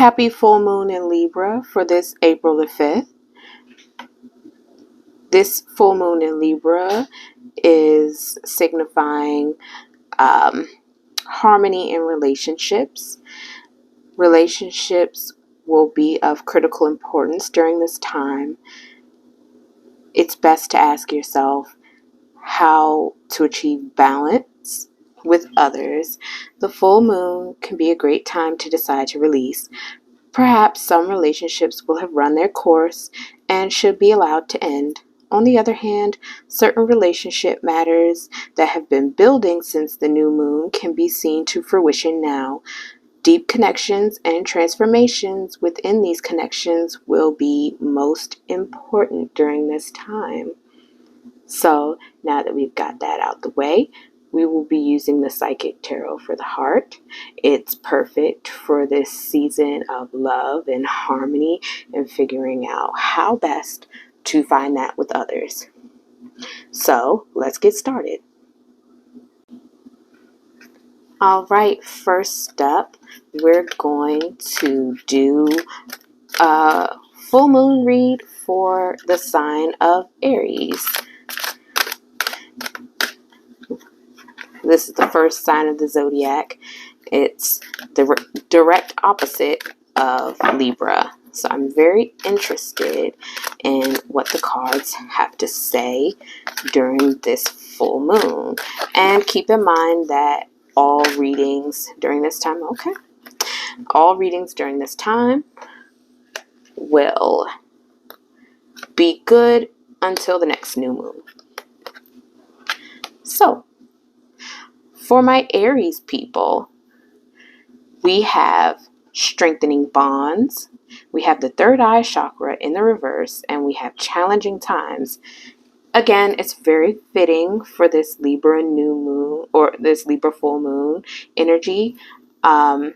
Happy full moon in Libra for this April the 5th. This full moon in Libra is signifying harmony in relationships. Relationships will be of critical importance during this time. It's best to ask yourself how to achieve balance with others. The full moon can be a great time to decide to release. Perhaps some relationships will have run their course and should be allowed to end. On the other hand, certain relationship matters that have been building since the new moon can be seen to fruition now. Deep connections and transformations within these connections will be most important during this time. So now that we've got that out the way, we will be using the Psychic Tarot for the heart. It's perfect for this season of love and harmony and figuring out how best to find that with others. So let's get started. All right, first up, we're going to do a full moon read for the sign of Aries. This is the first sign of the zodiac. It's the direct opposite of Libra. So I'm very interested in what the cards have to say during this full moon. And keep in mind that all readings during this time, all readings during this time will be good until the next new moon. So, for my Aries people, we have strengthening bonds, we have the third eye chakra in the reverse, and we have challenging times. Again, it's very fitting for this Libra new moon or this Libra full moon energy. It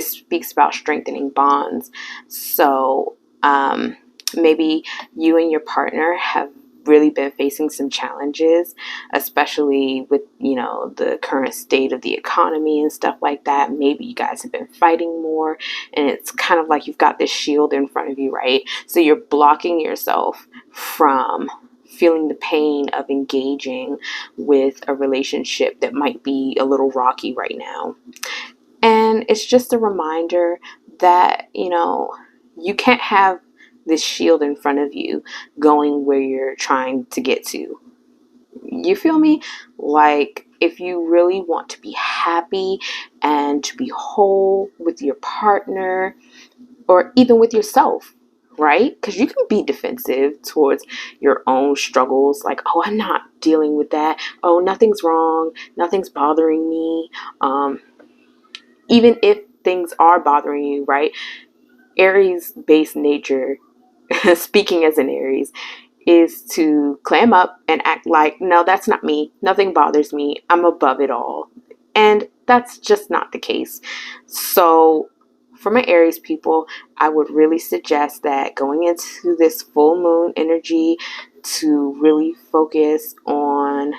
speaks about strengthening bonds. So maybe you and your partner have really been facing some challenges, especially with, the current state of the economy and stuff like that. Maybe you guys have been fighting more, and it's kind of like you've got this shield in front of you, right? So you're blocking yourself from feeling the pain of engaging with a relationship that might be a little rocky right now. And it's just a reminder that, you can't have this shield in front of you going where you're trying to get to. You feel me? Like, if you really want to be happy and to be whole with your partner or even with yourself, right? Because you can be defensive towards your own struggles. Like, oh, I'm not dealing with that. Oh, nothing's wrong. Nothing's bothering me. Even if things are bothering you, right? Aries-based nature, speaking as an Aries, is to clam up and act like, no, that's not me. Nothing bothers me. I'm above it all. And that's just not the case. So for my Aries people, I would really suggest that going into this full moon energy to really focus on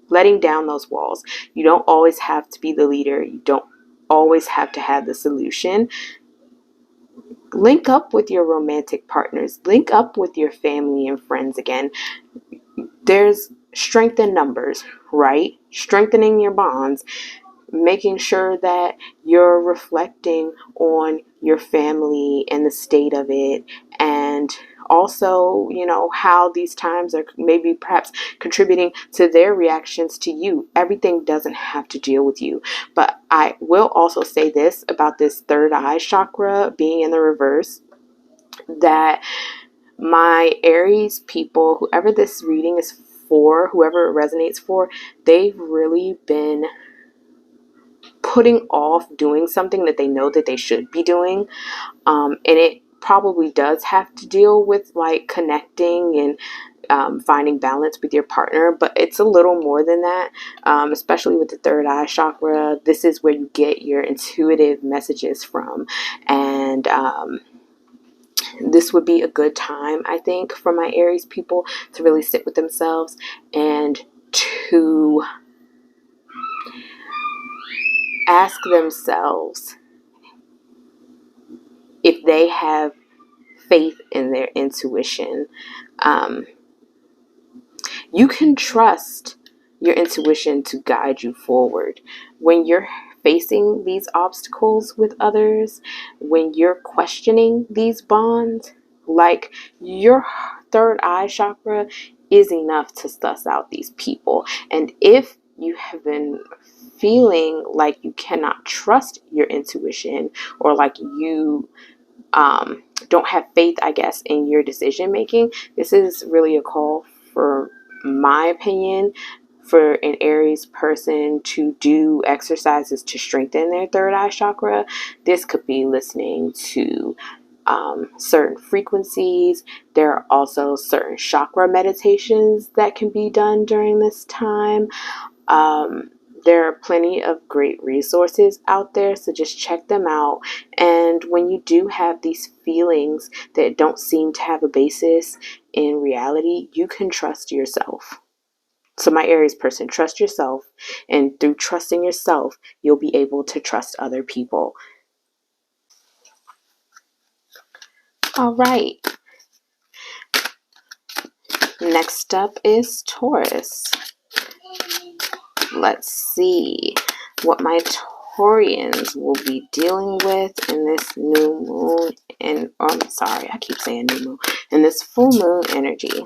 letting down those walls. You don't always have to be the leader. You don't always have to have the solution. Link up with your romantic partners. Link up with your family and friends again. There's strength in numbers, right? Strengthening your bonds, making sure that you're reflecting on your family and the state of it, and also, how these times are maybe perhaps contributing to their reactions to you. Everything doesn't have to deal with you. But I will also say this about this third eye chakra being in the reverse, that my Aries people, whoever this reading is for, whoever it resonates for, they've really been putting off doing something that they know that they should be doing. And it probably does have to deal with like connecting and finding balance with your partner, but it's a little more than that. Especially with the third eye chakra, this is where you get your intuitive messages from. And this would be a good time, I think, for my Aries people to really sit with themselves and to ask themselves, if they have faith in their intuition, you can trust your intuition to guide you forward. When you're facing these obstacles with others, when you're questioning these bonds, like, your third eye chakra is enough to suss out these people. And if you have been feeling like you cannot trust your intuition, or like you don't have faith, I guess, in your decision making, this is really a call, for my opinion, for an Aries person to do exercises to strengthen their third eye chakra. This could be listening to certain frequencies. There are also certain chakra meditations that can be done during this time. There are plenty of great resources out there, so just check them out. And when you do have these feelings that don't seem to have a basis in reality, you can trust yourself. So my Aries person, trust yourself, and through trusting yourself, you'll be able to trust other people. All right. Next up is Taurus. Let's see what my Taurians will be dealing with in this new moon, and I'm sorry, I keep saying new moon, in this full moon energy.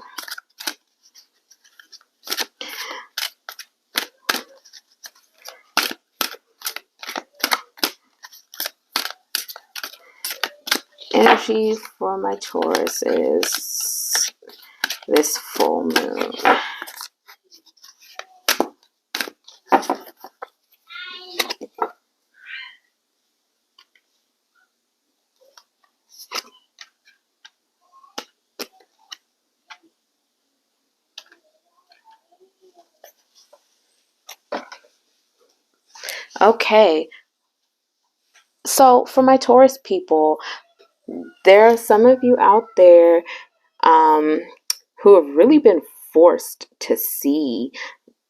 Energy for my Taurus is this full moon. Okay, so for my Taurus people, there are some of you out there who have really been forced to see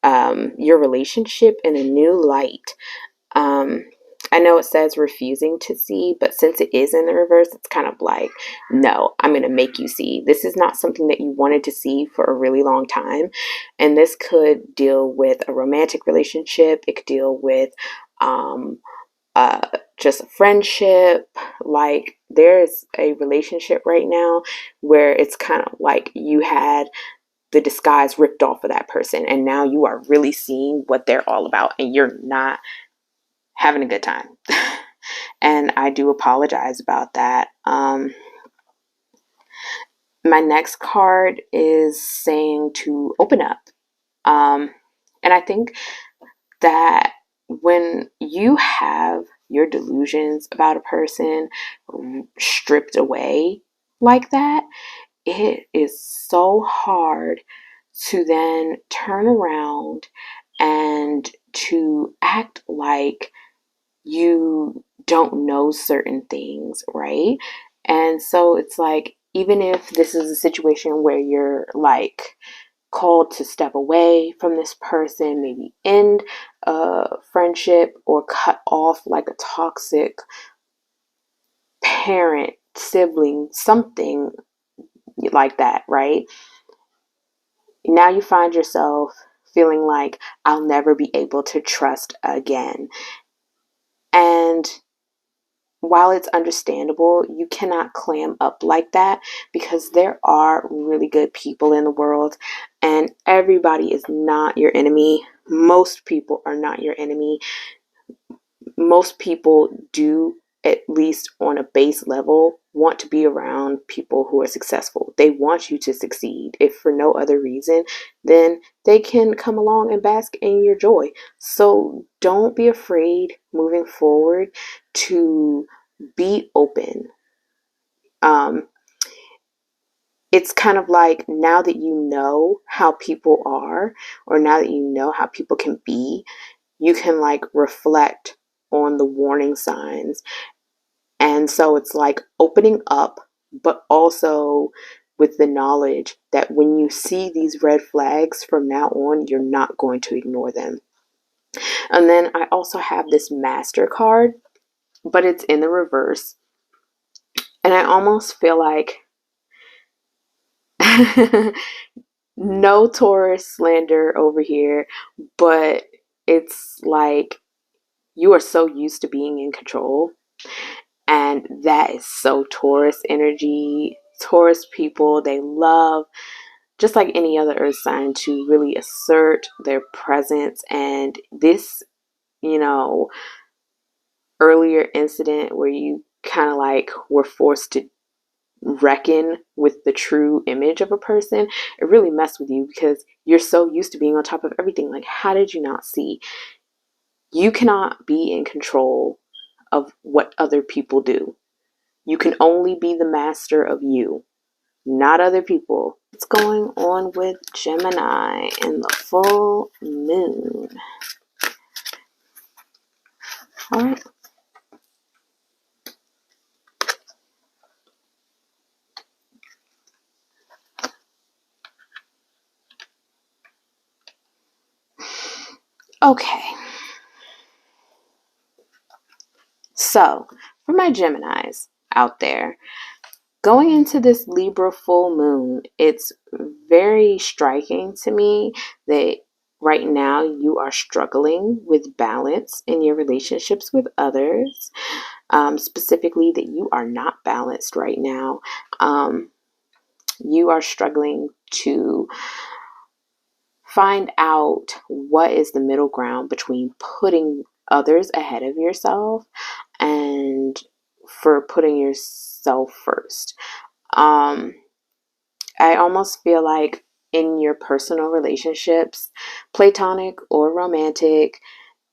your relationship in a new light. I know it says refusing to see, but since it is in the reverse, it's kind of like, no, I'm going to make you see. This is not something that you wanted to see for a really long time. And this could deal with a romantic relationship. It could deal with uh, just a friendship. Like, there's a relationship right now where it's kind of like you had the disguise ripped off of that person, and now you are really seeing what they're all about, and you're not having a good time. And I do apologize about that. My next card is saying to open up. And I think that when you have your delusions about a person stripped away like that, it is so hard to then turn around and to act like you don't know certain things, right? And so it's like, even if this is a situation where you're like called to step away from this person, maybe end a friendship or cut off like a toxic parent, sibling, something like that, right? Now you find yourself feeling like, I'll never be able to trust again. And while it's understandable, you cannot clam up like that, because there are really good people in the world, and everybody is not your enemy. Most people are not your enemy. Most people do, at least on a base level, want to be around people who are successful. They want you to succeed. If for no other reason, then they can come along and bask in your joy. So don't be afraid moving forward to be open. It's kind of like, now that you know how people are, or now that you know how people can be, you can like reflect on the warning signs. And so it's like opening up, but also with the knowledge that when you see these red flags from now on, you're not going to ignore them. And then I also have this Master card, but it's in the reverse. And I almost feel like no Taurus slander over here, but it's like you are so used to being in control, and that is so Taurus energy. Taurus people, they love, just like any other earth sign, to really assert their presence. And this, you know, earlier incident where you kind of like were forced to reckon with the true image of a person, it really messed with you because you're so used to being on top of everything. Like, how did you not see? You cannot be in control of what other people do. You can only be the master of you, not other people. What's going on with Gemini in the full moon? All right. Okay. So, for my Geminis out there, going into this Libra full moon, it's very striking to me that right now you are struggling with balance in your relationships with others. Specifically, that you are not balanced right now. You are struggling to find out what is the middle ground between putting others ahead of yourself and for putting yourself first. I almost feel like in your personal relationships, platonic or romantic,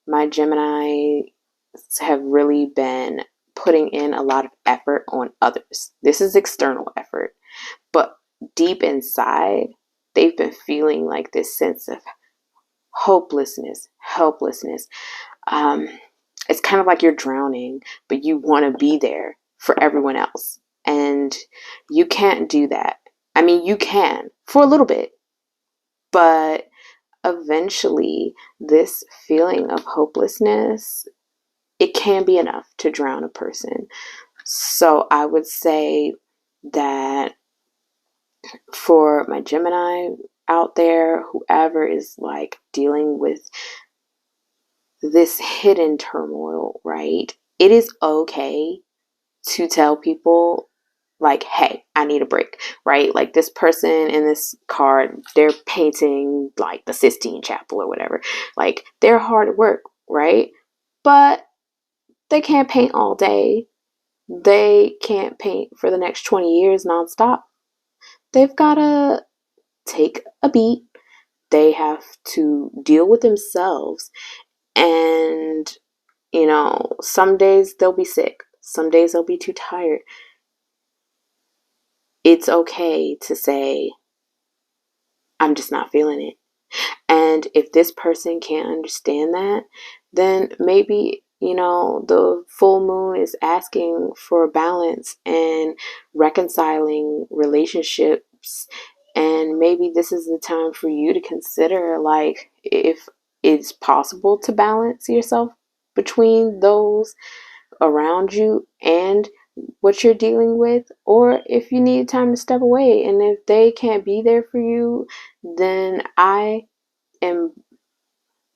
my Gemini have really been putting in a lot of effort on others. This is external effort, but deep inside, they've been feeling like this sense of hopelessness, helplessness. It's kind of like you're drowning, but you want to be there for everyone else. And you can't do that. I mean, you can for a little bit, but eventually this feeling of hopelessness, it can be enough to drown a person. So I would say that for my Gemini out there, whoever is like dealing with this hidden turmoil, right? It is okay to tell people, like, hey, I need a break, right? Like this person in this card, they're painting like the Sistine Chapel or whatever. Like they're hard at work, right? But they can't paint all day. They can't paint for the next 20 years nonstop. They've got to take a beat. They have to deal with themselves. And, you know, some days they'll be sick. Some days they'll be too tired. It's okay to say, I'm just not feeling it. And if this person can't understand that, then maybe, you know, the full moon is asking for balance and reconciling relationships. And maybe this is the time for you to consider, like, if it's possible to balance yourself between those around you and what you're dealing with, or if you need time to step away. And if they can't be there for you, then I am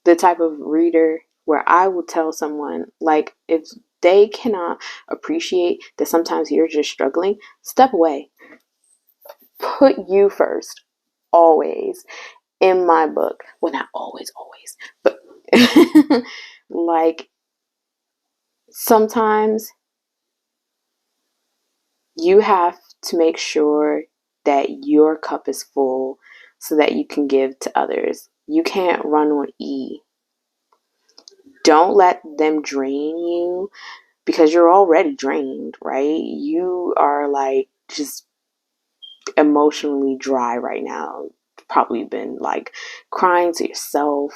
the type of reader where I will tell someone, like, if they cannot appreciate that sometimes you're just struggling, step away. Put you first, always, in my book. Well, not always, but like sometimes you have to make sure that your cup is full so that you can give to others. You can't run on E. Don't let them drain you because you're already drained, right? You are like just emotionally dry right now. Probably been like crying to yourself.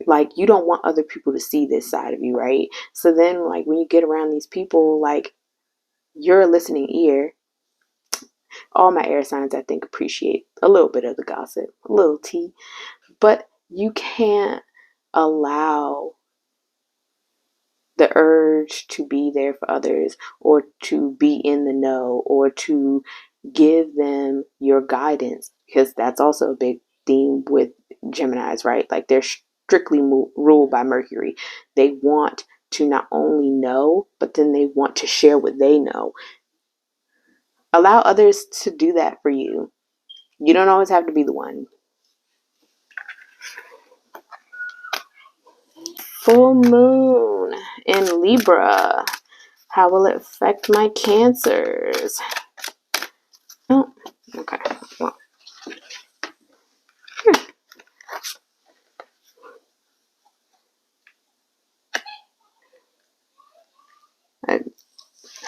Like you don't want other people to see this side of you, right? So then like when you get around these people, like you're a listening ear. All my air signs, I think, appreciate a little bit of the gossip, a little tea, but you can't allow the urge to be there for others, or to be in the know, or to give them your guidance, because that's also a big theme with Geminis, right? Like they're strictly ruled by Mercury. They want to not only know, but then they want to share what they know. Allow others to do that for you. You don't always have to be the one. Full moon in Libra. How will it affect my Cancers? Oh, okay. Well.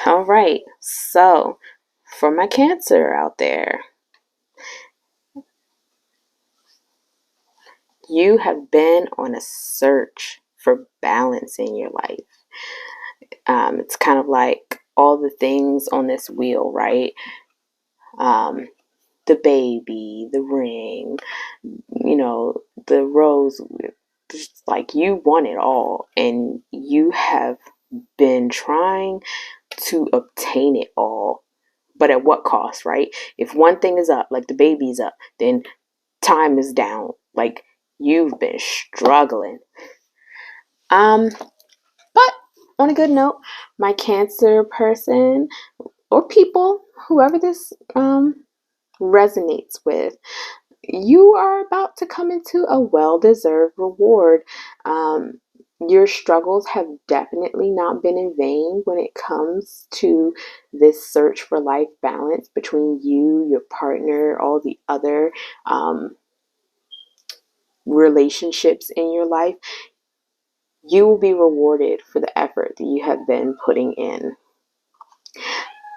All right. So, for my Cancer out there, you have been on a search for balance in your life. It's kind of like all the things on this wheel, right? The baby, the ring, the rose. Just like you want it all, and you have been trying to obtain it all. But at what cost, right? If one thing is up, like the baby's up, then time is down. Like you've been struggling. But on a good note, my Cancer person or people, whoever this resonates with, you are about to come into a well-deserved reward. Your struggles have definitely not been in vain when it comes to this search for life balance between you, your partner, all the other relationships in your life. You will be rewarded for the effort that you have been putting in.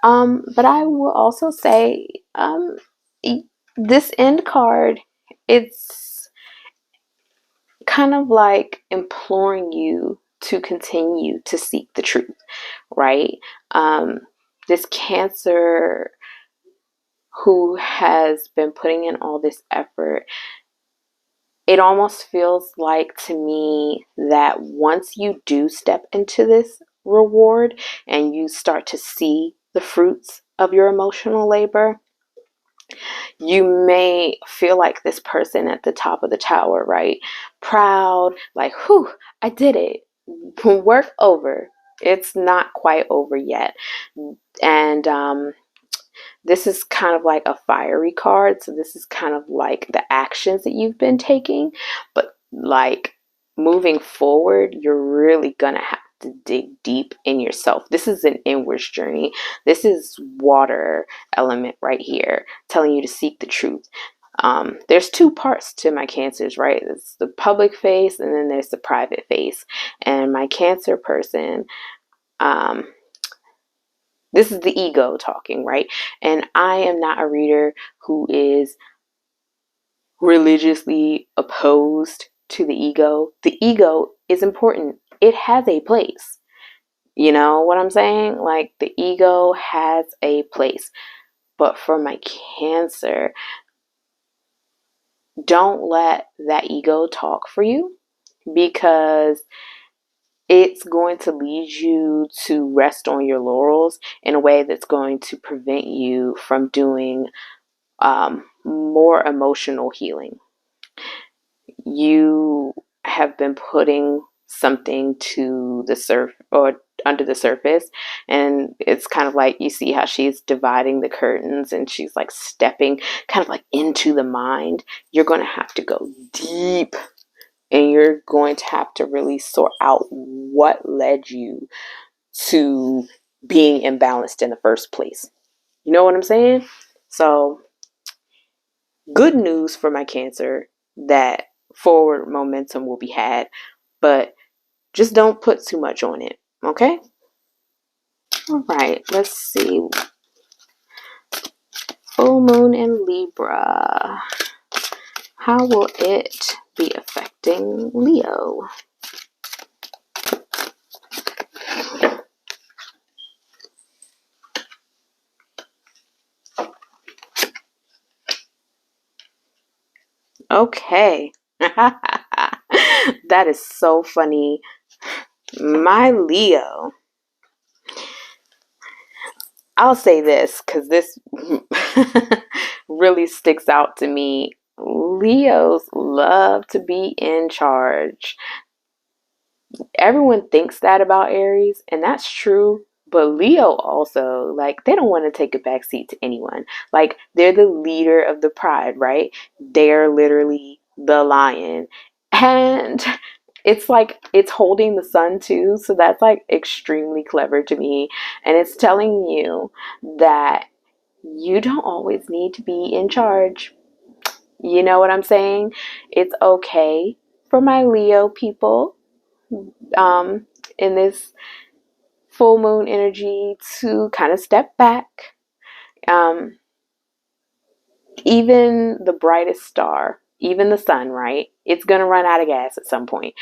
But I will also say, this end card, it's kind of like imploring you to continue to seek the truth, right? This Cancer who has been putting in all this effort, it almost feels like to me that once you do step into this reward and you start to see the fruits of your emotional labor, you may feel like this person at the top of the tower, right? Proud, like, whew, I did it. Work over. It's not quite over yet. And this is kind of like a fiery card. So this is kind of like the actions that you've been taking. But like moving forward, you're really going to have to dig deep in yourself. This is an inwards journey. This is water element right here, telling you to seek the truth. There's two parts to my Cancers, right? It's the public face and then there's the private face. And my Cancer person, this is the ego talking, right? And I am not a reader who is religiously opposed to the ego. The ego is important. It has a place. You know what I'm saying? Like the ego has a place. But for my Cancer, don't let that ego talk for you, because it's going to lead you to rest on your laurels in a way that's going to prevent you from doing more emotional healing. You have been putting something to the surface or under the surface, and it's kind of like you see how she's dividing the curtains and she's like stepping kind of like into the mind. You're going to have to go deep, and you're going to have to really sort out what led you to being imbalanced in the first place. You know what I'm saying? So good news for my Cancer, that forward momentum will be had, but just don't put too much on it, okay? All right, let's see. Full moon in Libra. How will it be affecting Leo? Okay. That is so funny. My Leo. I'll say this because this really sticks out to me. Leos love to be in charge. Everyone thinks that about Aries, and that's true. But Leo also, like, they don't want to take a backseat to anyone. Like, they're the leader of the pride, right? They're literally the lion. And it's like, it's holding the sun too. So that's like extremely clever to me. And it's telling you that you don't always need to be in charge. You know what I'm saying? It's okay for my Leo people um, in this full moon energy to kind of step back. Um, even the brightest star, even the sun, right? It's going to run out of gas at some point.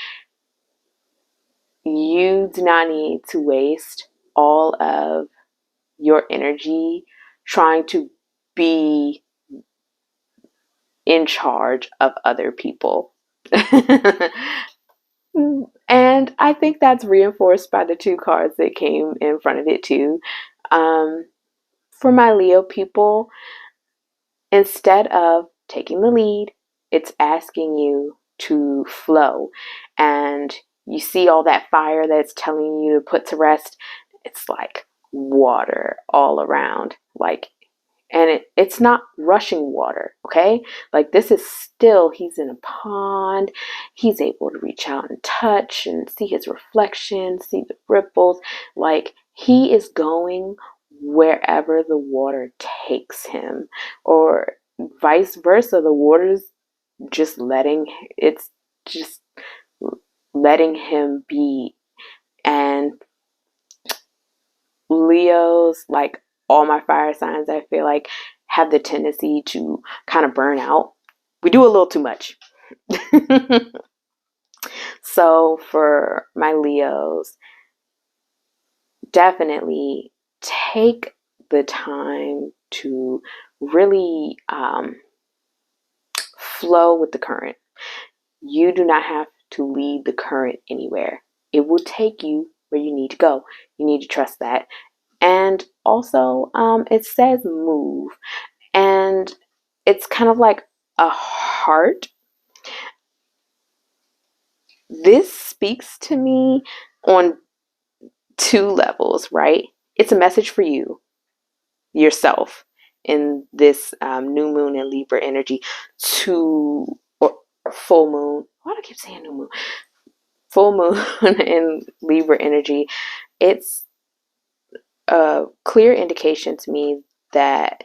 You do not need to waste all of your energy trying to be in charge of other people. And I think that's reinforced by the two cards that came in front of it too. For my Leo people, instead of taking the lead, it's asking you to flow. And you see all that fire that's telling you to put to rest. It's like water all around. Like, and it's not rushing water, okay? Like, this is still, he's in a pond. He's able to reach out and touch and see his reflection, see the ripples. Like, he is going wherever the water takes him, or vice versa. The water's just it's just letting him be. And Leos, like all my fire signs, I feel like have the tendency to kind of burn out. We do a little too much. So for my Leos, definitely take the time to really flow with the current. You do not have to lead the current anywhere. It will take you where you need to go. You need to trust that. And also, it says move. And it's kind of like a heart. This speaks to me on two levels, right? It's a message for you, yourself, in this new moon and Libra energy or full moon. Why do I keep saying new moon? Full moon and Libra energy. It's a clear indication to me that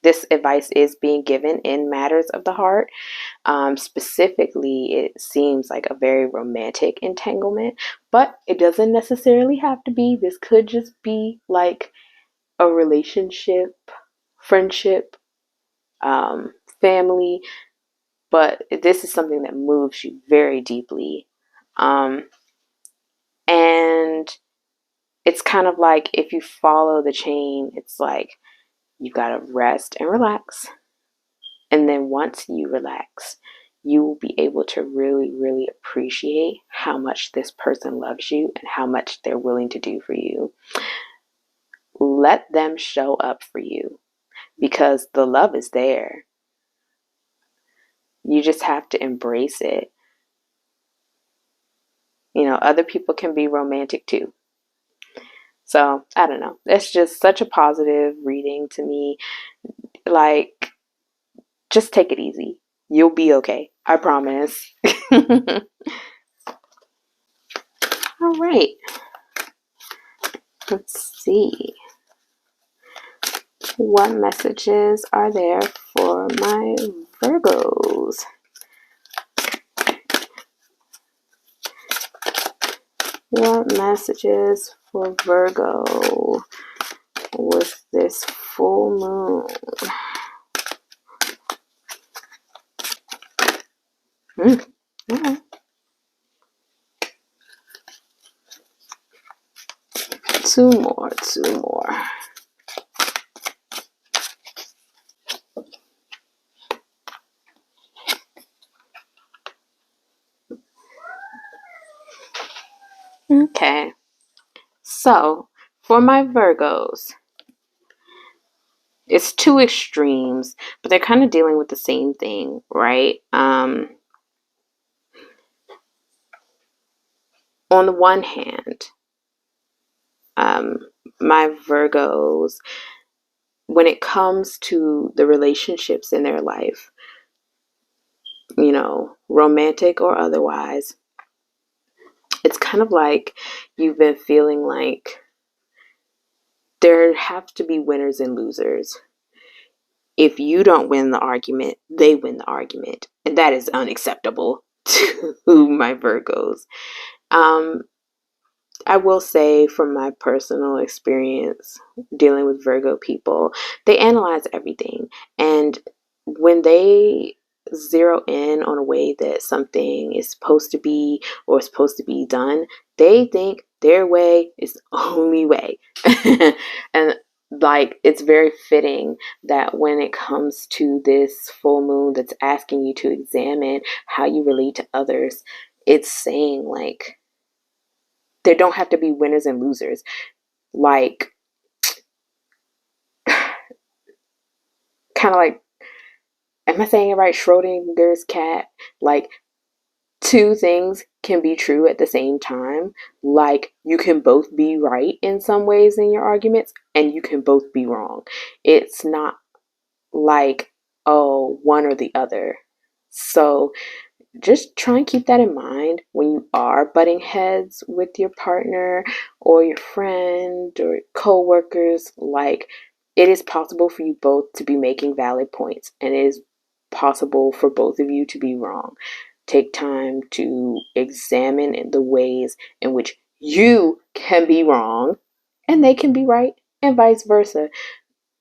this advice is being given in matters of the heart. Specifically, it seems like a very romantic entanglement, but it doesn't necessarily have to be. This could just be like a relationship, friendship, family, but this is something that moves you very deeply. And it's kind of like, if you follow the chain, it's like you gotta rest and relax. And then once you relax, you will be able to really, really appreciate how much this person loves you and how much they're willing to do for you. Let them show up for you because the love is there. You just have to embrace it. You know, other people can be romantic too. So, I don't know. It's just such a positive reading to me. Like, just take it easy. You'll be okay. I promise. All right. Let's see. What messages are there for my Virgos? What messages for Virgo with this full moon? Okay. Two more. Okay. So, for my Virgos, it's two extremes, but they're kind of dealing with the same thing, right? On the one hand, um, my Virgos, when it comes to the relationships in their life, you know, romantic or otherwise, it's kind of like you've been feeling like there have to be winners and losers. If you don't win the argument, they win the argument. And that is unacceptable to my Virgos. Um, I will say from my personal experience dealing with Virgo people, they analyze everything. And when they zero in on a way that something is supposed to be or supposed to be done, they think their way is the only way. And like it's very fitting that when it comes to this full moon that's asking you to examine how you relate to others, it's saying like there don't have to be winners and losers. Like, kind of like, am I saying it right? Schrodinger's cat. Like, two things can be true at the same time. Like, you can both be right in some ways in your arguments, and you can both be wrong. It's not like, oh, one or the other. So, just try and keep that in mind when you are butting heads with your partner or your friend or co-workers. Like, it is possible for you both to be making valid points, and it is possible for both of you to be wrong. Take time to examine the ways in which you can be wrong and they can be right, and vice versa.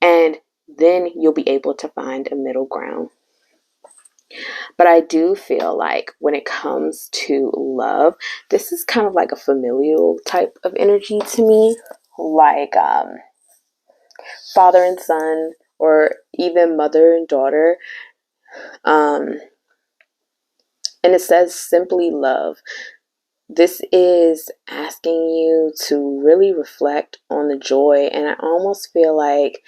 And then you'll be able to find a middle ground. But I do feel like when it comes to love, this is kind of like a familial type of energy to me, like father and son, or even mother and daughter. Um, and it says simply love. This is asking you to really reflect on the joy, and I almost feel like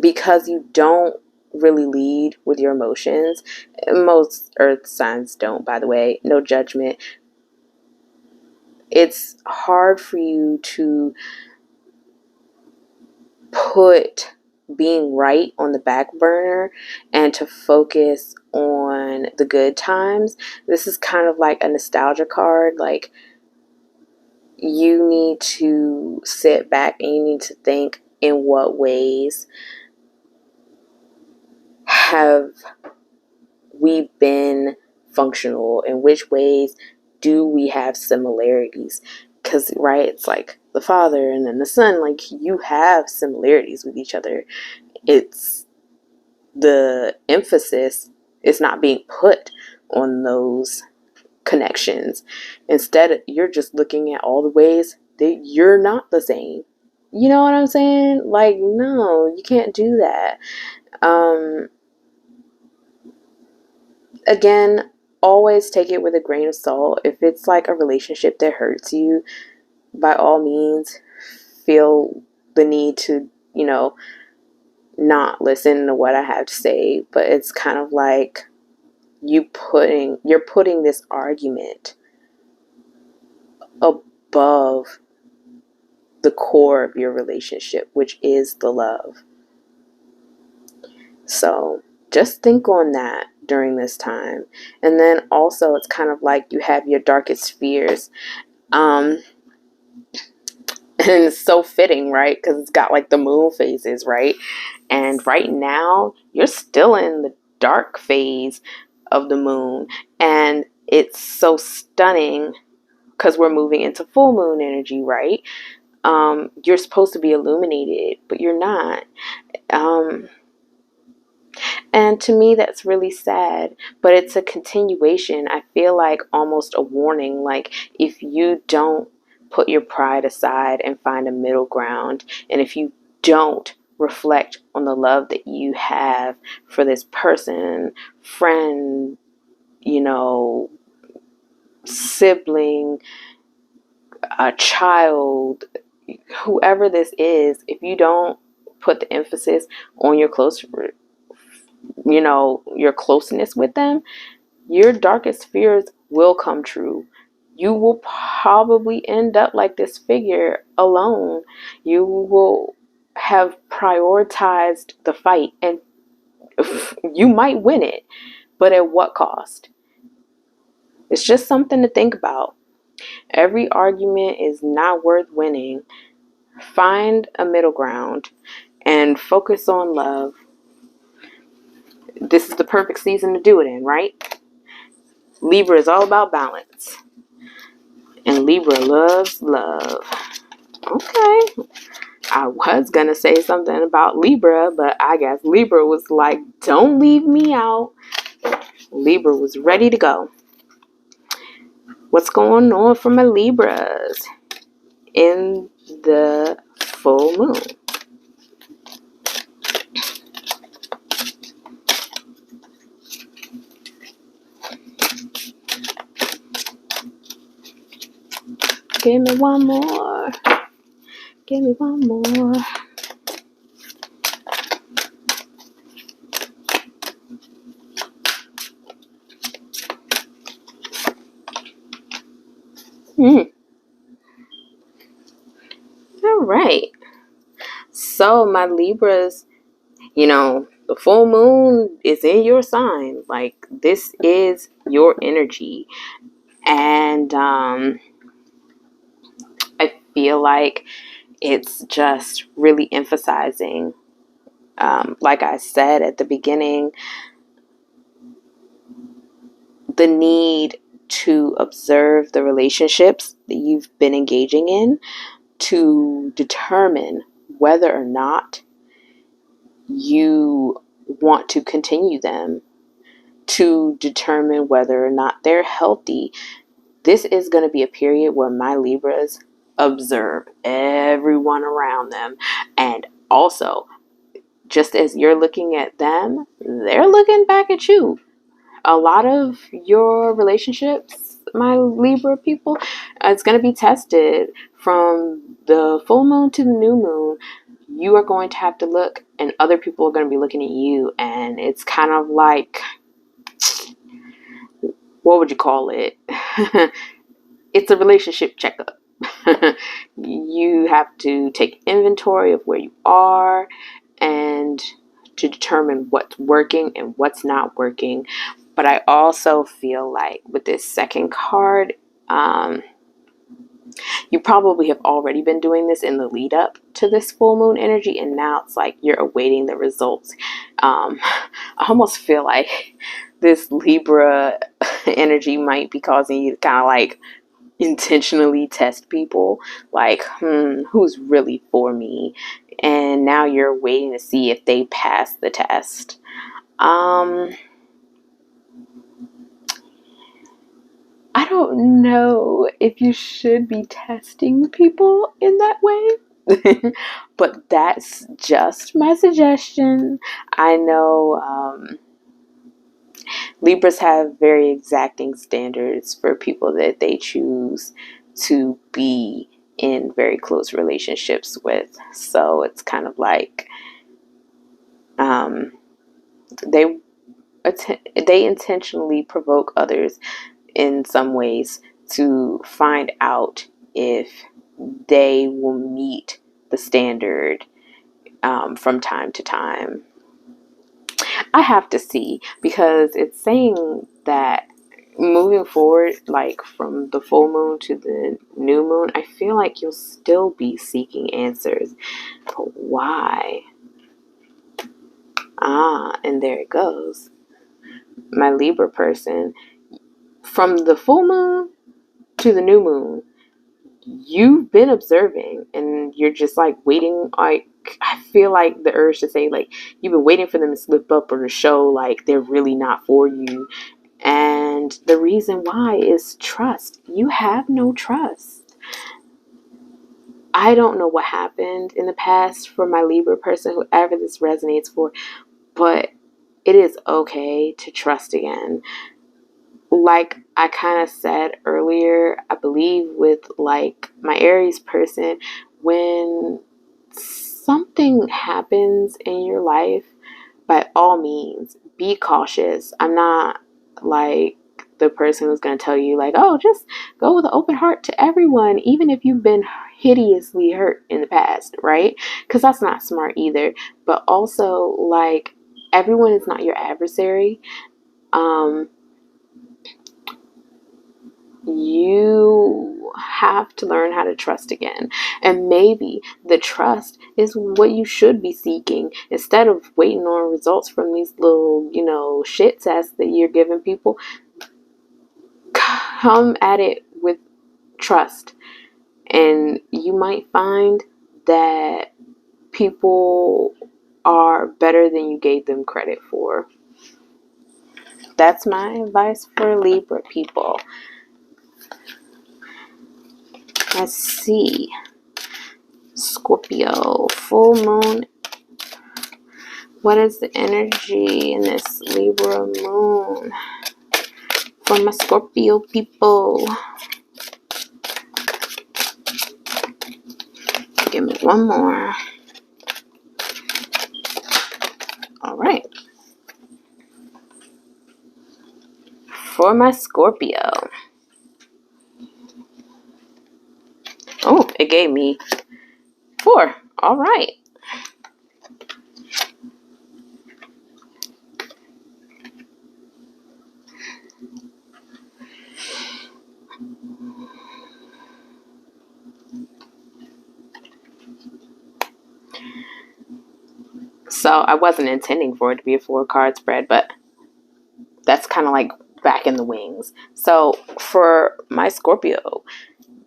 because you don't really lead with your emotions, most earth signs don't, by the way, no judgment, it's hard for you to put being right on the back burner and to focus on the good times. This is kind of like a nostalgia card. Like, you need to sit back and you need to think, in what ways have we been functional? In which ways do we have similarities? Because, right, it's like the father and then the son, like, you have similarities with each other. It's the emphasis is not being put on those connections. Instead, you're just looking at all the ways that you're not the same. You know what I'm saying? Like, no, you can't do that. Again, always take it with a grain of salt. If it's like a relationship that hurts you, by all means, feel the need to, you know, not listen to what I have to say. But it's kind of like you're putting this argument above the core of your relationship, which is the love. So just think on that during this time. And then also, it's kind of like you have your darkest fears. And it's so fitting, right? Because it's got like the moon phases, right? And right now, you're still in the dark phase of the moon. And it's so stunning because we're moving into full moon energy, right? You're supposed to be illuminated, but you're not. And to me, that's really sad, but it's a continuation. I feel like almost a warning. Like, if you don't put your pride aside and find a middle ground, and if you don't reflect on the love that you have for this person, friend, you know, sibling, a child, whoever this is, if you don't put the emphasis on your your closeness with them, your darkest fears will come true. You will probably end up like this figure alone. You will have prioritized the fight, and you might win it, but at what cost? It's just something to think about. Every argument is not worth winning. Find a middle ground and focus on love. This is the perfect season to do it in, right? Libra is all about balance. And Libra loves love. Okay. I was going to say something about Libra, but I guess Libra was like, don't leave me out. Libra was ready to go. What's going on for my Libras in the full moon? Give me one more. Give me one more. All right. So my Libras, the full moon is in your sign. Like, this is your energy. And I feel like it's just really emphasizing, like I said at the beginning, the need to observe the relationships that you've been engaging in to determine whether or not you want to continue them, to determine whether or not they're healthy. This is going to be a period where my Libras observe everyone around them. And also, just as you're looking at them, they're looking back at you. A lot of your relationships, my Libra people, it's going to be tested from the full moon to the new moon. You are going to have to look, and other people are going to be looking at you. And it's kind of like, what would you call it? It's a relationship checkup. You have to take inventory of where you are and to determine what's working and what's not working. But I also feel like with this second card, you probably have already been doing this in the lead up to this full moon energy, and now it's like you're awaiting the results. I almost feel like this Libra energy might be causing you to kind of like intentionally test people, like, who's really for me? And now you're waiting to see if they pass the test. I don't know if you should be testing people in that way, but that's just my suggestion. I know Libras have very exacting standards for people that they choose to be in very close relationships with. So it's kind of like they intentionally provoke others in some ways to find out if they will meet the standard from time to time. I have to see, because it's saying that moving forward, like from the full moon to the new moon, I feel like you'll still be seeking answers. But why? And there it goes. My Libra person, from the full moon to the new moon, you've been observing and you're just like waiting. Like, I feel like the urge to say, like, you've been waiting for them to slip up or to show like they're really not for you. And the reason why is trust. You have no trust. I don't know what happened in the past for my Libra person, whoever this resonates for, but it is okay to trust again. like I kind of said earlier, I believe with like my Aries person, when something happens in your life, by all means, be cautious. I'm not like the person who's going to tell you, like, oh, just go with an open heart to everyone, even if you've been hideously hurt in the past, right? Because that's not smart either. But also, like, everyone is not your adversary. You have to learn how to trust again. And maybe the trust is what you should be seeking instead of waiting on results from these little, shit tests that you're giving people. Come at it with trust, and you might find that people are better than you gave them credit for. That's my advice for Libra people. Let's see. Scorpio, full moon. What is the energy in this Libra moon for my Scorpio people? Give me one more. All right. For my Scorpio. Oh, it gave me 4. All right. So I wasn't intending for it to be a 4-card spread, but that's kind of like back in the wings. So for my Scorpio,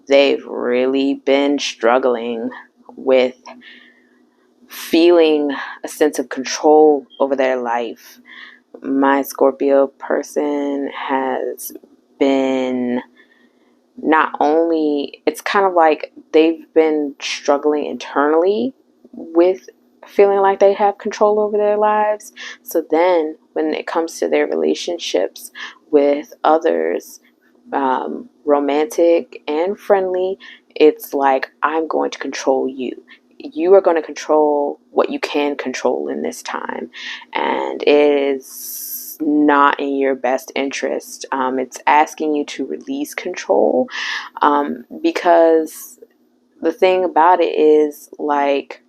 they've really been struggling with feeling a sense of control over their life. My Scorpio person has been not only, it's kind of like they've been struggling internally with feeling like they have control over their lives. So then when it comes to their relationships with others, romantic and friendly, it's like, I'm going to control you. You are going to control what you can control in this time. And it is not in your best interest. It's asking you to release control, because the thing about it is, like,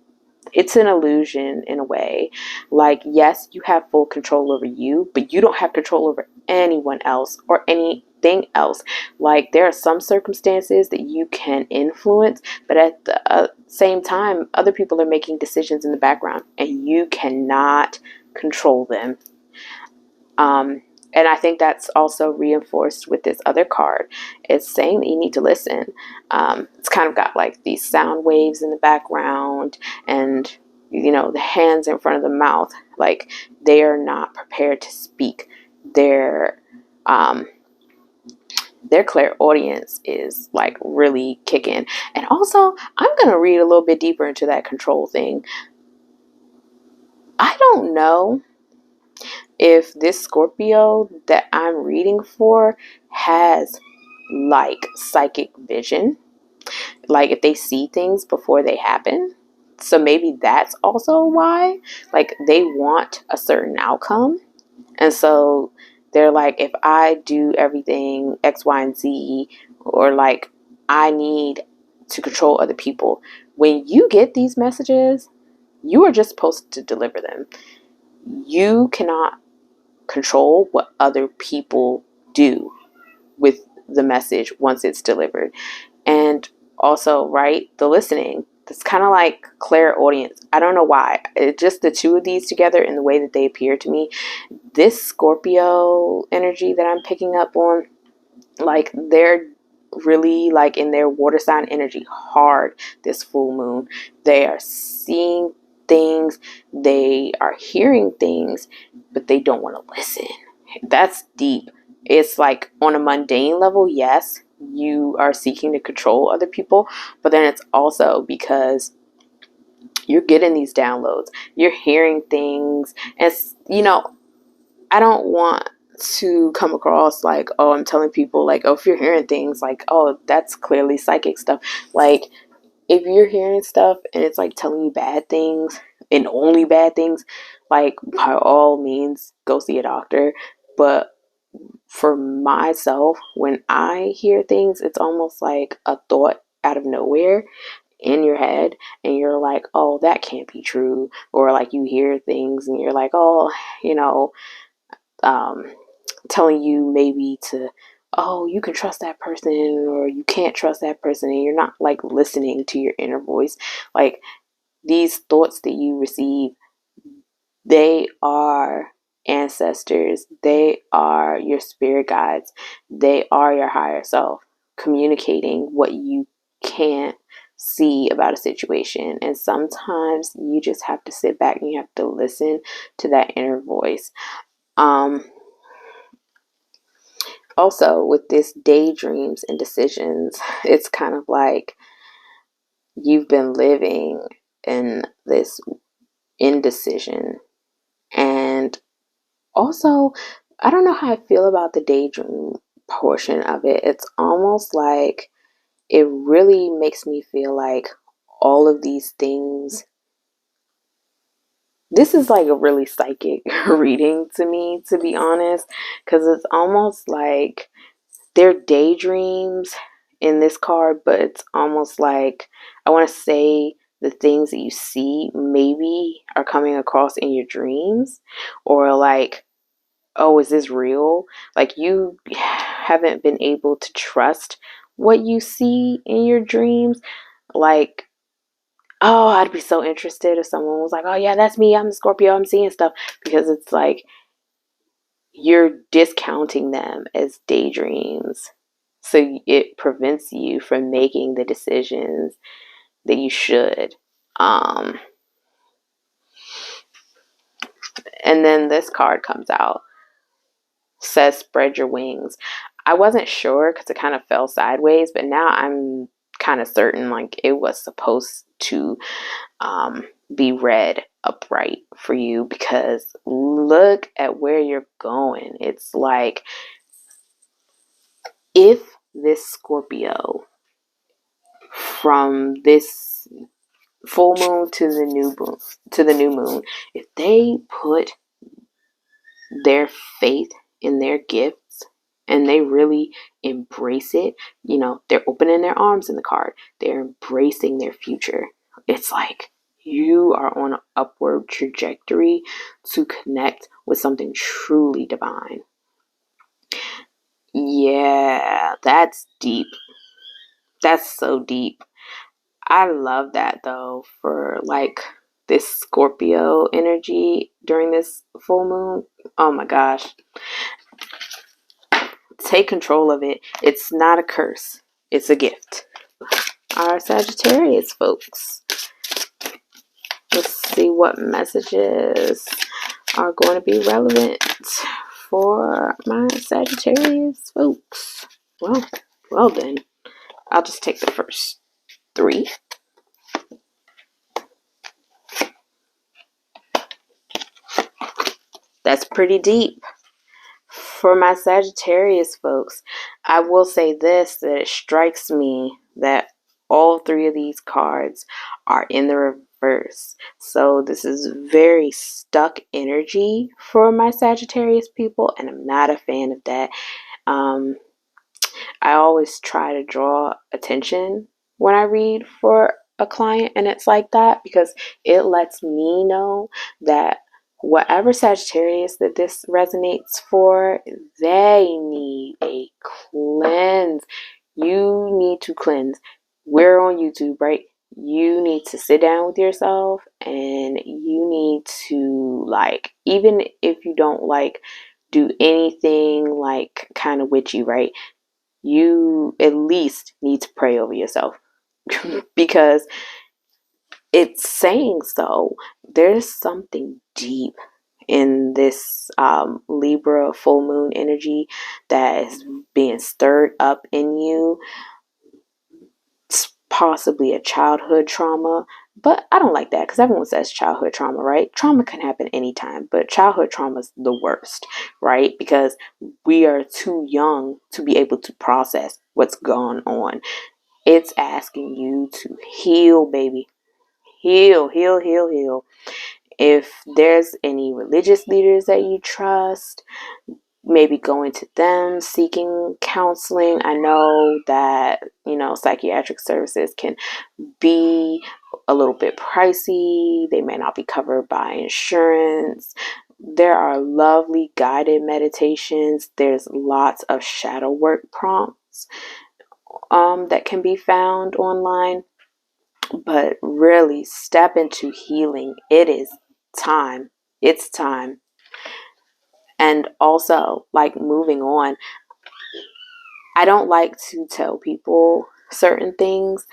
it's an illusion in a way. Like, yes, you have full control over you, but you don't have control over anyone else or anything else. Like, there are some circumstances that you can influence, but at the same time, other people are making decisions in the background and you cannot control them. And I think that's also reinforced with this other card. It's saying that you need to listen. It's kind of got like these sound waves in the background, and the hands in front of the mouth, like they are not prepared to speak. Their clairaudience is like really kicking. And also, I'm gonna read a little bit deeper into that control thing. I don't know if this Scorpio that I'm reading for has like psychic vision, like if they see things before they happen. So maybe that's also why, like, they want a certain outcome. And so they're like, if I do everything X, Y, and Z, or like I need to control other people. When you get these messages, you are just supposed to deliver them. You cannot control what other people do with the message once it's delivered. And also, right, the listening. It's kind of like clairaudience. I don't know why. It's just the two of these together and the way that they appear to me. This Scorpio energy that I'm picking up on, like, they're really like in their water sign energy hard this full moon. They are seeing things, they are hearing things, but they don't want to listen. That's deep. It's like on a mundane level, yes, you are seeking to control other people, but then it's also because you're getting these downloads, you're hearing things. And I don't want to come across like, oh, I'm telling people like, oh, if you're hearing things like, oh, that's clearly psychic stuff. Like, if you're hearing stuff and it's like telling you bad things and only bad things, like, by all means, go see a doctor. But for myself, when I hear things, it's almost like a thought out of nowhere in your head, and you're like, oh, that can't be true. Or like you hear things and you're like, oh, you know, um, telling you maybe to, oh, you can trust that person or you can't trust that person, and you're not like listening to your inner voice. Like, these thoughts that you receive, they are ancestors, they are your spirit guides, they are your higher self communicating what you can't see about a situation. And sometimes you just have to sit back and you have to listen to that inner voice. Also, with this daydreams and decisions, it's kind of like you've been living in this indecision. And also, I don't know how I feel about the daydream portion of it. It's almost like it really makes me feel like all of these things. This is like a really psychic reading to me, to be honest, because it's almost like they're daydreams in this card, but it's almost like, I want to say, the things that you see maybe are coming across in your dreams, or like, oh, is this real? Like, you haven't been able to trust what you see in your dreams. Like, oh, I'd be so interested if someone was like, oh yeah, that's me, I'm a Scorpio, I'm seeing stuff, because it's like you're discounting them as daydreams. So it prevents you from making the decisions that you should. Um, and then this card comes out, says spread your wings. I wasn't sure because it kind of fell sideways, but now I'm kind of certain like it was supposed to be read upright for you, because look at where you're going. It's like, if this Scorpio, from this full moon to the new moon, if they put their faith in their gifts and they really embrace it, you know, they're opening their arms in the card, they're embracing their future. It's like you are on an upward trajectory to connect with something truly divine. Yeah, that's deep. That's so deep. I love that though, for like this Scorpio energy during this full moon. Oh my gosh. Take control of it. It's not a curse, it's a gift. Our Sagittarius folks. Let's see what messages are going to be relevant for my Sagittarius folks. Well then, I'll just take the first three. That's pretty deep. For my Sagittarius folks, I will say this, that it strikes me that all three of these cards are in the reverse. So this is very stuck energy for my Sagittarius people, and I'm not a fan of that. I always try to draw attention when I read for a client and it's like that, because it lets me know that whatever Sagittarius that this resonates for, they need a cleanse. You need to cleanse. We're on YouTube, right? You need to sit down with yourself and you need to, like, even if you don't like do anything like kind of witchy, right? You at least need to pray over yourself because it's saying so. There's something deep in this Libra full moon energy that is being stirred up in you. possibly a childhood trauma. But I don't like that because everyone says childhood trauma, right? Trauma can happen anytime, but childhood trauma is the worst, right? Because we are too young to be able to process what's gone on. It's asking you to heal, baby. Heal, heal, heal, heal. If there's any religious leaders that you trust, maybe going to them, seeking counseling. I know that, psychiatric services can be a little bit pricey. They may not be covered by insurance. There are lovely guided meditations. There's lots of shadow work prompts that can be found online. But really step into healing. It is time. It's time. And also, like, moving on, I don't like to tell people certain things,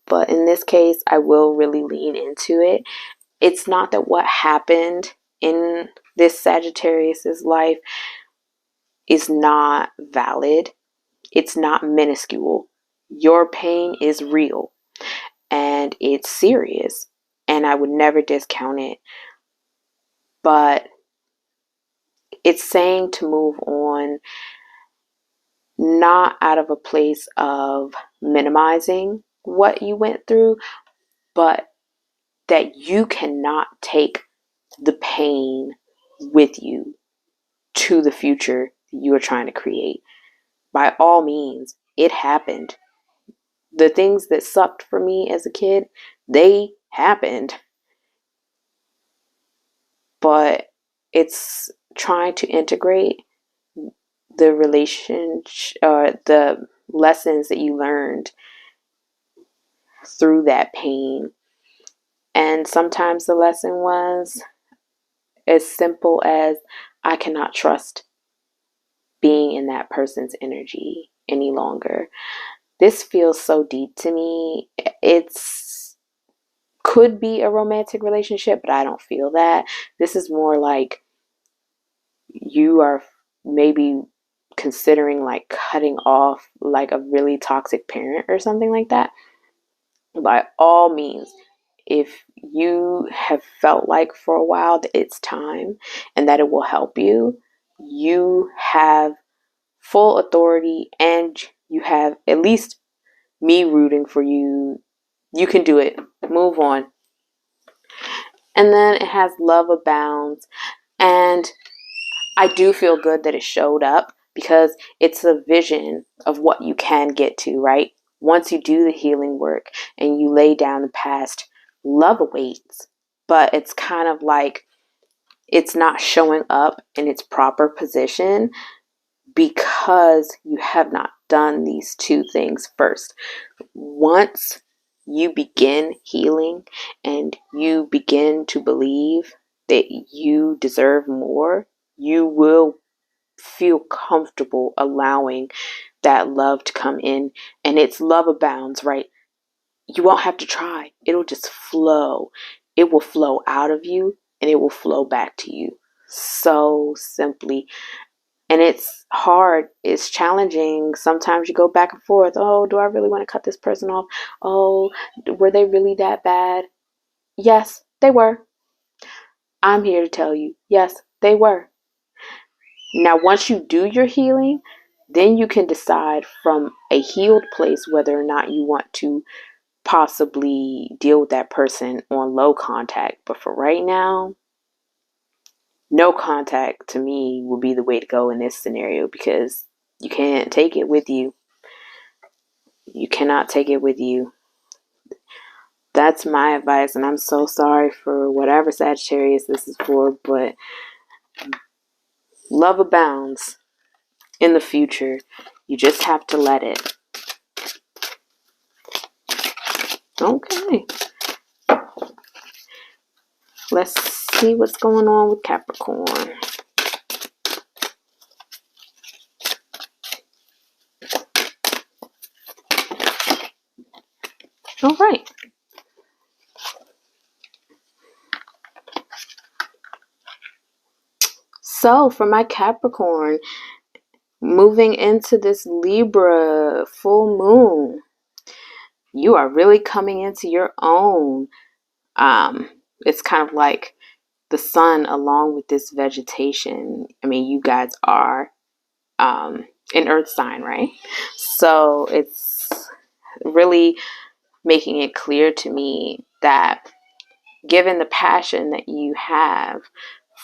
but in this case, I will really lean into it. It's not that what happened in this Sagittarius's life is not valid. It's not minuscule. Your pain is real and it's serious, and I would never discount it. But it's saying to move on, not out of a place of minimizing what you went through, but that you cannot take the pain with you to the future you are trying to create. By all means, it happened. The things that sucked for me as a kid, they happened. But it's trying to integrate the relationship, the lessons that you learned through that pain. And sometimes the lesson was as simple as, I cannot trust being in that person's energy any longer. This feels so deep to me. It's could be a romantic relationship, but I don't feel that. This is more like you are maybe considering like cutting off like a really toxic parent or something like that. By all means, if you have felt like for a while that it's time and that it will help you, you have full authority and you have at least me rooting for you. You can do it. Move on. And then it has love abounds. And I do feel good that it showed up because it's a vision of what you can get to, right? Once you do the healing work and you lay down the past, love awaits. But it's kind of like it's not showing up in its proper position because you have not done these two things first. Once you begin healing and you begin to believe that you deserve more, you will feel comfortable allowing that love to come in, and it's love abounds, right? You won't have to try. It'll just flow. It will flow out of you and it will flow back to you so simply. And it's hard. It's challenging. Sometimes you go back and forth. Oh, do I really want to cut this person off? Oh, were they really that bad? Yes, they were. I'm here to tell you, yes, they were. Now, once you do your healing, then you can decide from a healed place whether or not you want to possibly deal with that person on low contact. But for right now, no contact to me will be the way to go in this scenario because you can't take it with you. You cannot take it with you. That's my advice, and I'm so sorry for whatever Sagittarius this is for, but love abounds in the future. You just have to let it. Okay. Let's see what's going on with Capricorn. All right. So for my Capricorn, moving into this Libra full moon, you are really coming into your own. It's kind of like the sun along with this vegetation. I mean, you guys are an earth sign, right? So it's really making it clear to me that given the passion that you have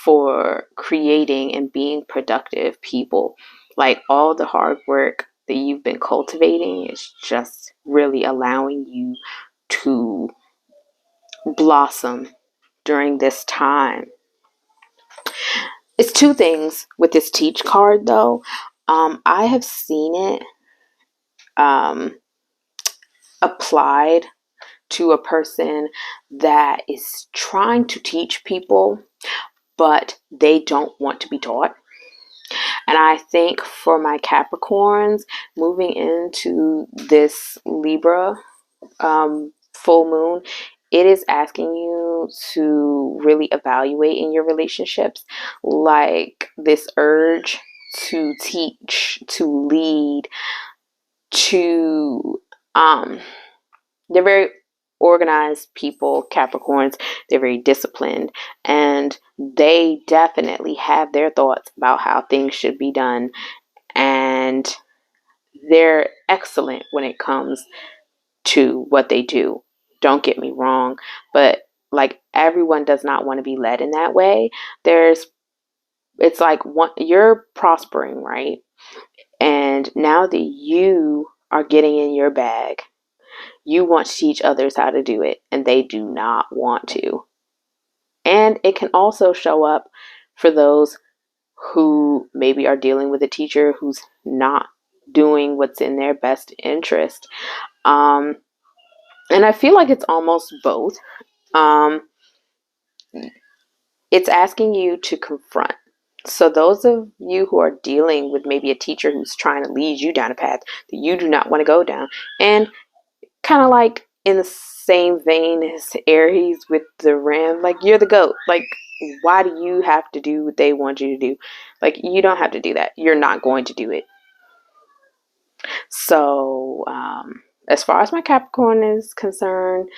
for creating and being productive people, like all the hard work that you've been cultivating is just really allowing you to blossom during this time. It's two things with this teach card though. I have seen it applied to a person that is trying to teach people, but they don't want to be taught. And I think for my Capricorns, moving into this Libra full moon, it is asking you to really evaluate in your relationships, like this urge to teach, to lead, to they're very organized people, Capricorns. They're very disciplined, and they definitely have their thoughts about how things should be done, and they're excellent when it comes to what they do. Don't get me wrong, but like everyone does not want to be led in that way. It's like you're prospering, right? And now that you are getting in your bag, you want to teach others how to do it, and they do not want to. And it can also show up for those who maybe are dealing with a teacher who's not doing what's in their best interest. And I feel like it's almost both. It's asking you to confront. So those of you who are dealing with maybe a teacher who's trying to lead you down a path that you do not want to go down, and kind of like in the same vein as Aries with the ram, like you're the goat. Like, why do you have to do what they want you to do? Like, you don't have to do that. You're not going to do it. So, as far as my Capricorn is concerned,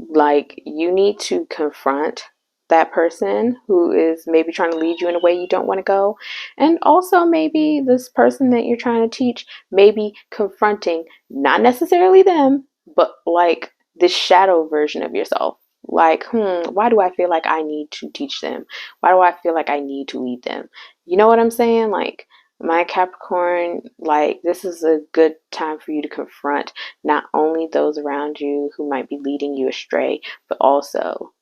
like, you need to confront that person who is maybe trying to lead you in a way you don't want to go. And also maybe this person that you're trying to teach, maybe confronting not necessarily them, but like this shadow version of yourself. Like, why do I feel like I need to teach them? Why do I feel like I need to lead them? You know what I'm saying? Like, my Capricorn, like, this is a good time for you to confront not only those around you who might be leading you astray, but also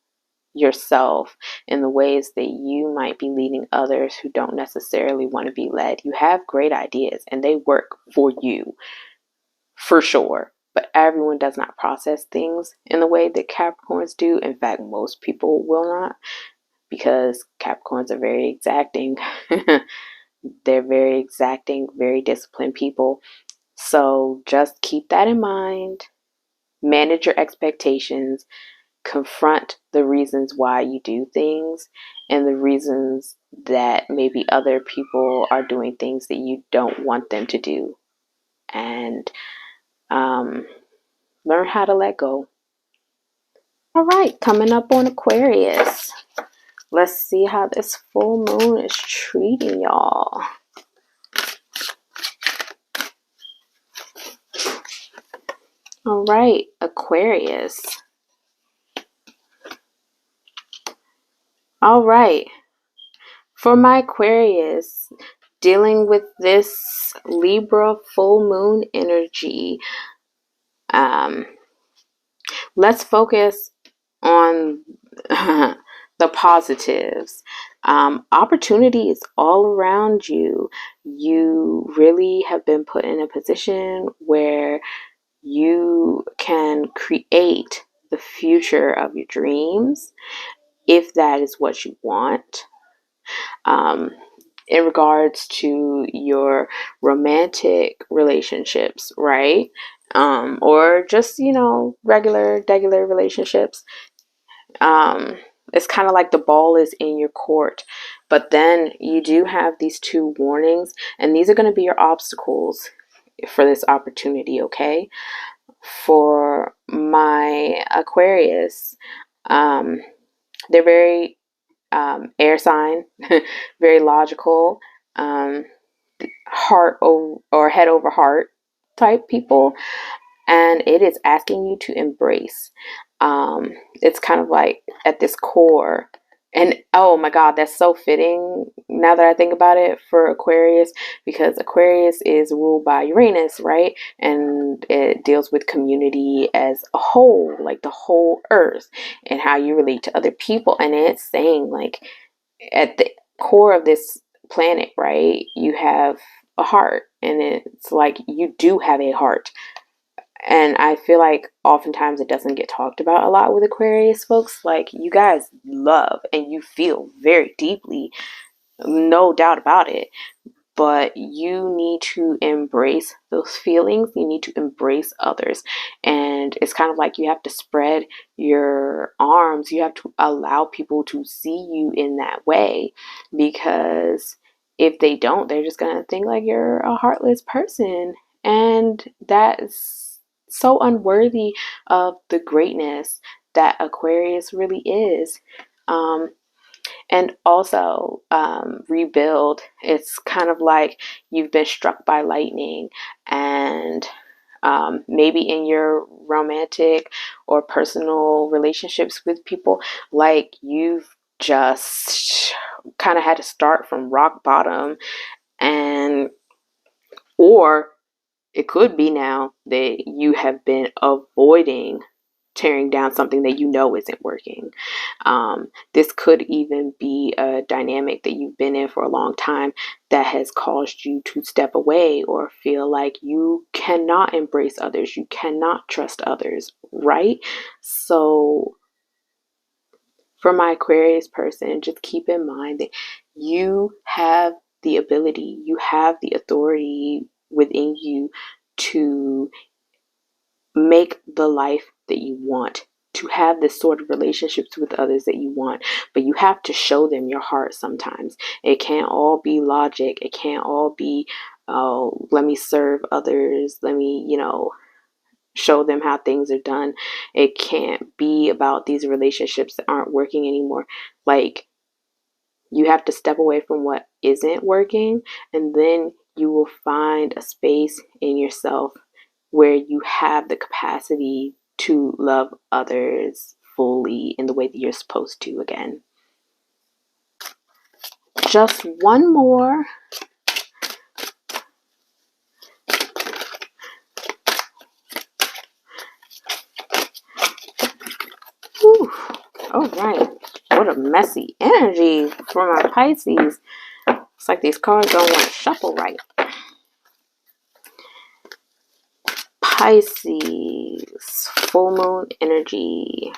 yourself in the ways that you might be leading others who don't necessarily want to be led. You have great ideas and they work for you, for sure. But everyone does not process things in the way that Capricorns do. In fact, most people will not, because Capricorns are very exacting. They're very exacting, very disciplined people. So just keep that in mind. Manage your expectations. Confront the reasons why you do things and the reasons that maybe other people are doing things that you don't want them to do. And learn how to let go. All right, coming up on Aquarius. Let's see how this full moon is treating y'all. All right, Aquarius. All right. For my Aquarius, dealing with this Libra full moon energy, let's focus on the positives. Opportunity is all around you. You really have been put in a position where you can create the future of your dreams if that is what you want. In regards to your romantic relationships, right? Or just, regular relationships. It's kind of like the ball is in your court, but then you do have these two warnings, and these are going to be your obstacles for this opportunity, okay? For my Aquarius, they're very air sign, very logical, heart or head over heart type people, and it is asking you to embrace. It's kind of like at this core, and oh my God, that's so fitting now that I think about it for Aquarius, because Aquarius is ruled by Uranus, right? And it deals with community as a whole, like the whole earth, and how you relate to other people. And it's saying, like, at the core of this planet, right, you have a heart, and it's like you do have a heart. And I feel like oftentimes it doesn't get talked about a lot with Aquarius folks. Like, you guys love and you feel very deeply, no doubt about it. But you need to embrace those feelings. You need to embrace others. And it's kind of like you have to spread your arms. You have to allow people to see you in that way. Because if they don't, they're just going to think like you're a heartless person. And that's so unworthy of the greatness that Aquarius really is. And also, rebuild. It's kind of like you've been struck by lightning, and maybe in your romantic or personal relationships with people, like you've just kind of had to start from rock bottom, and or it could be now that you have been avoiding tearing down something that you know isn't working. This could even be a dynamic that you've been in for a long time that has caused you to step away or feel like you cannot embrace others, you cannot trust others, right? So, for my Aquarius person, just keep in mind that you have the ability, you have the authority within you to make the life that you want, to have this sort of relationships with others that you want. But you have to show them your heart sometimes. It can't all be logic. It can't all be, oh, let me serve others. Let me, show them how things are done. It can't be about these relationships that aren't working anymore. Like, you have to step away from what isn't working, and then you will find a space in yourself where you have the capacity to love others fully in the way that you're supposed to again. Just one more. Whew. All right. What a messy energy for my Pisces. It's like these cards don't want to shuffle right. Pisces, full moon energy.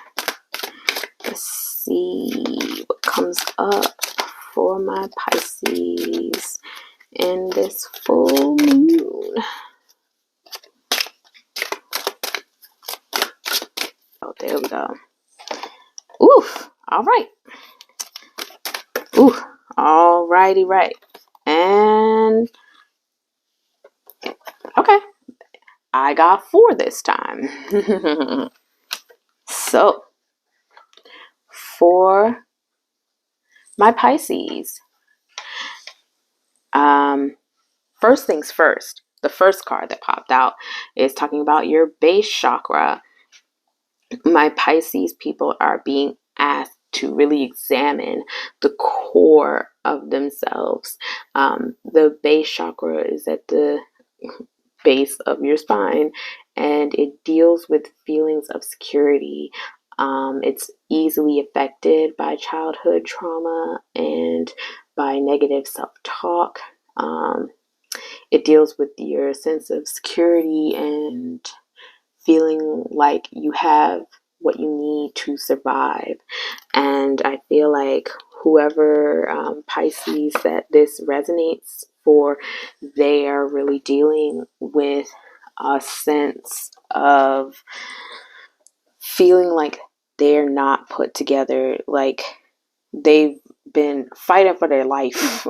Let's see what comes up for my Pisces in this full moon. Oh, there we go. Oof. All right. Ooh. All righty, right. And okay. I got 4 this time. So, for my Pisces, first things first, the first card that popped out is talking about your base chakra. My Pisces people are being asked to really examine the core of themselves. The base chakra is at the base of your spine, and it deals with feelings of security. It's easily affected by childhood trauma and by negative self-talk. It deals with your sense of security and feeling like you have what you need to survive. And I feel like whoever Pisces that this resonates for, they are really dealing with a sense of feeling like they're not put together, like they've been fighting for their life.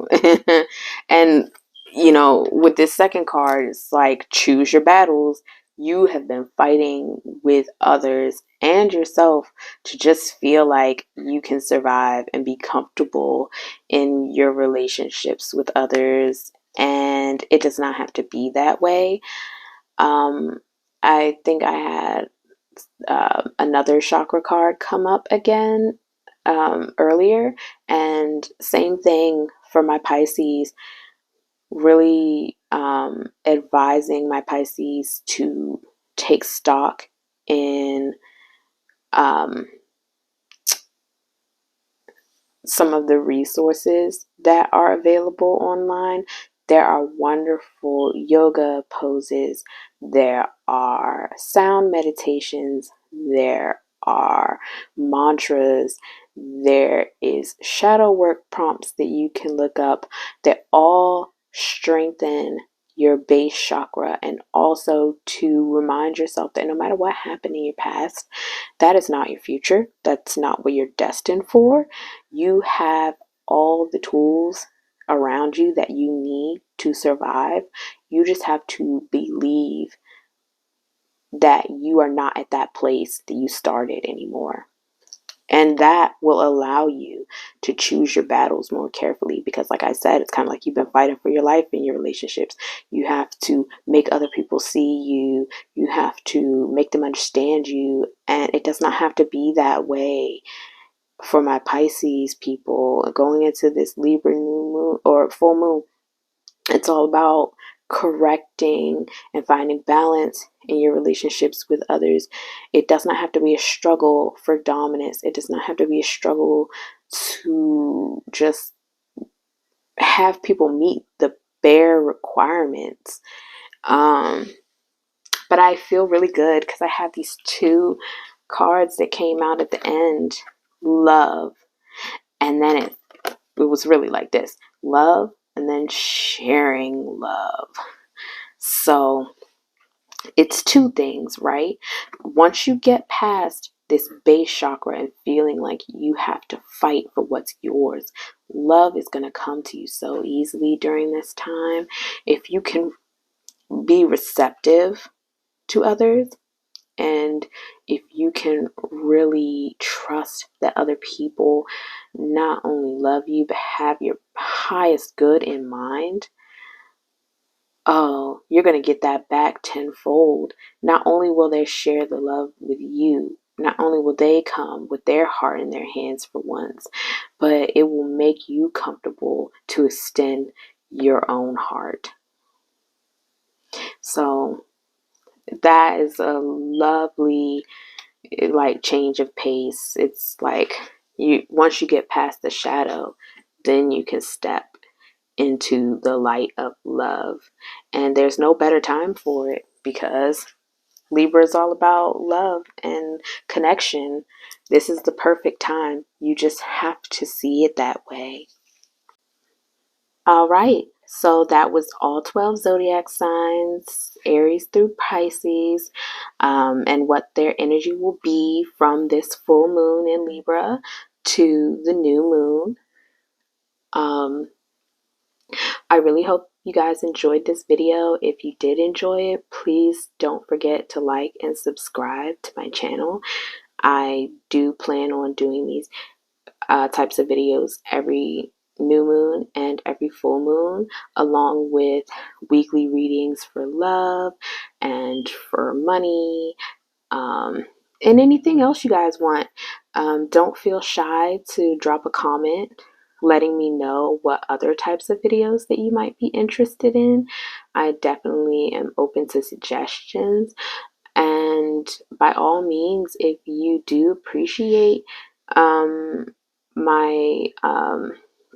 And with this second card, it's like choose your battles, you have been fighting with others and yourself to just feel like you can survive and be comfortable in your relationships with others. And it does not have to be that way. I think I had another chakra card come up again earlier, and same thing for my Pisces, really advising my Pisces to take stock in um, some of the resources that are available online. There are wonderful yoga poses, there are sound meditations, there are mantras, there is shadow work prompts that you can look up that all strengthen your base chakra, and also to remind yourself that no matter what happened in your past, that is not your future. That's not what you're destined for. You have all the tools around you that you need to survive. You just have to believe that you are not at that place that you started anymore. And that will allow you to choose your battles more carefully, because like I said, it's kind of like you've been fighting for your life in your relationships. You have to make other people see you. You have to make them understand you. And it does not have to be that way for my Pisces people going into this Libra new moon or full moon. It's all about correcting and finding balance in your relationships with others. It does not have to be a struggle for dominance. It does not have to be a struggle to just have people meet the bare requirements. But I feel really good because I have these two cards that came out at the end: love, and then it was really like this: love, and then sharing love. So it's two things, right? Once you get past this base chakra and feeling like you have to fight for what's yours, love is going to come to you so easily during this time. If you can be receptive to others, and if you can really trust that other people not only love you but have your highest good in mind, oh, you're going to get that back tenfold. Not only will they share the love with you, not only will they come with their heart in their hands for once, but it will make you comfortable to extend your own heart. So that is a lovely like change of pace. It's like you, once you get past the shadow, then you can step into the light of love. And there's no better time for it, because Libra is all about love and connection. This is the perfect time. You just have to see it that way. All right. So that was all 12 zodiac signs, Aries through Pisces, and what their energy will be from this full moon in Libra to the new moon. I really hope you guys enjoyed this video. If you did enjoy it, please don't forget to like and subscribe to my channel. I do plan on doing these types of videos every new moon and every full moon, along with weekly readings for love and for money, and anything else you guys want. Don't feel shy to drop a comment letting me know what other types of videos that you might be interested in. I definitely am open to suggestions. And by all means, if you do appreciate my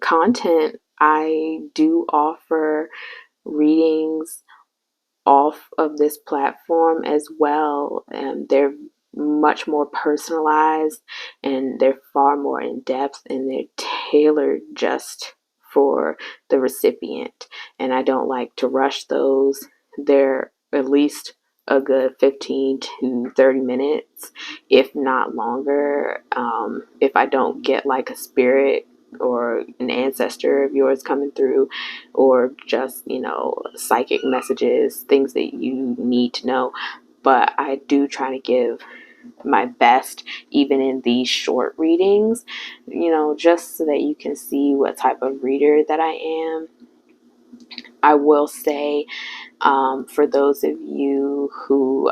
content, I do offer readings off of this platform as well, and they're much more personalized, and they're far more in depth, and they're tailored just for the recipient. And I don't like to rush those. They're at least a good 15 to 30 minutes, if not longer. If I don't get like a spirit or an ancestor of yours coming through, or just, psychic messages, things that you need to know, but I do try to give my best even in these short readings, you know, just so that you can see what type of reader that I am. I will say, for those of you who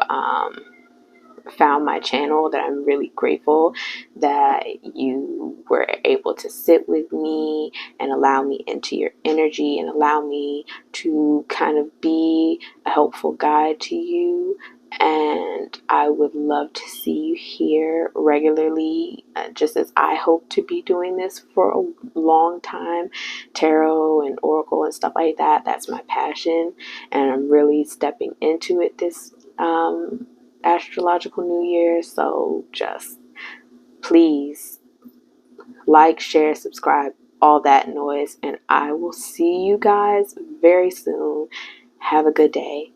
found my channel, that I'm really grateful that you were able to sit with me and allow me into your energy and allow me to kind of be a helpful guide to you. And I would love to see you here regularly, just as I hope to be doing this for a long time. Tarot and oracle and stuff like that, that's my passion, and I'm really stepping into it this astrological new year. So just please like, share, subscribe, all that noise, and I will see you guys very soon. Have a good day.